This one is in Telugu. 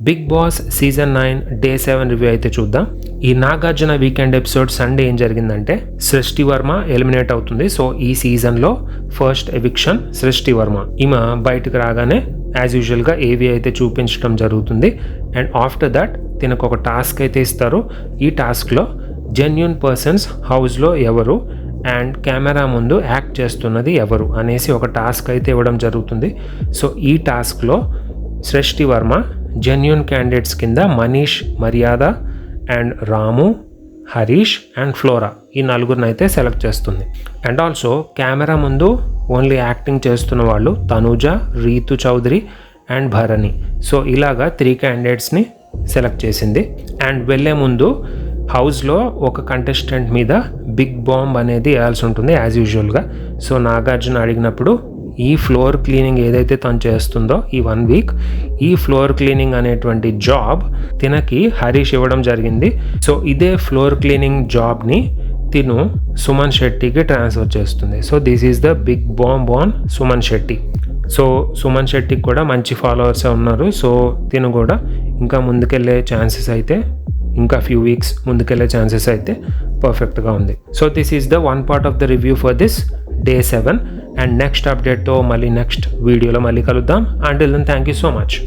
Big Boss season 9 day 7 review అయితే చూద్దాం. ఈ నాగార్జున వీకెండ్ ఎపిసోడ్ సండే ఏం జరిగిందంటే సృష్టి వర్మ ఎలిమినేట్ అవుతుంది. సో ఈ సీజన్లో ఫస్ట్ ఎవిక్షన్ సృష్టి వర్మ. ఈమె బయటకు రాగానే యాజ్ యూజువల్గా ఏవి అయితే చూపించడం జరుగుతుంది. అండ్ ఆఫ్టర్ దట్ తినకు ఒక టాస్క్ అయితే ఇస్తారు. ఈ టాస్క్లో జెన్యూన్ పర్సన్స్ హౌస్లో ఎవరు అండ్ కెమెరా ముందు యాక్ట్ చేస్తున్నది ఎవరు అనేసి ఒక టాస్క్ అయితే ఇవ్వడం జరుగుతుంది. సో ఈ టాస్క్లో సృష్టి వర్మ జెన్యూన్ క్యాండిడేట్స్ కింద మనీష్, మర్యాద and Ramu, Harish and flora ఈ నలుగురిని అయితే సెలెక్ట్ చేస్తుంది. అండ్ ఆల్సో కెమెరా ముందు ఓన్లీ యాక్టింగ్ చేస్తున్న వాళ్ళు తనుజ, రీతు చౌదరి అండ్ భరణి. సో ఇలాగా 3 క్యాండిడేట్స్ని సెలెక్ట్ చేసింది. అండ్ వెళ్ళే ముందు హౌస్లో ఒక కంటెస్టెంట్ మీద బిగ్ బాంబ్ అనేది వేయాల్సి ఉంటుంది యాజ్ యూజువల్గా. సో నాగార్జున అడిగినప్పుడు ఈ ఫ్లోర్ క్లీనింగ్ ఏదైతే తను చేస్తుందో ఈ 1 వీక్ ఈ ఫ్లోర్ క్లీనింగ్ అనేటువంటి జాబ్ తినకి హరీష్ ఇవ్వడం జరిగింది. సో ఇదే ఫ్లోర్ క్లీనింగ్ జాబ్ని తిను సుమన్ శెట్టికి ట్రాన్స్ఫర్ చేస్తుంది. So this is the big bomb on Suman Shetty. So Suman శెట్టికి కూడా మంచి ఫాలోవర్సే ఉన్నారు. సో తిను కూడా ఇంకా ముందుకెళ్ళే ఛాన్సెస్ అయితే ఇంకా ఫ్యూ వీక్స్ ముందుకెళ్ళే ఛాన్సెస్ అయితే పర్ఫెక్ట్గా ఉంది. So this is the one part of the review for this day 7 and next అప్డేట్తో మళ్ళీ నెక్స్ట్ వీడియోలో మళ్ళీ కలుద్దాం. Until then thank you so much.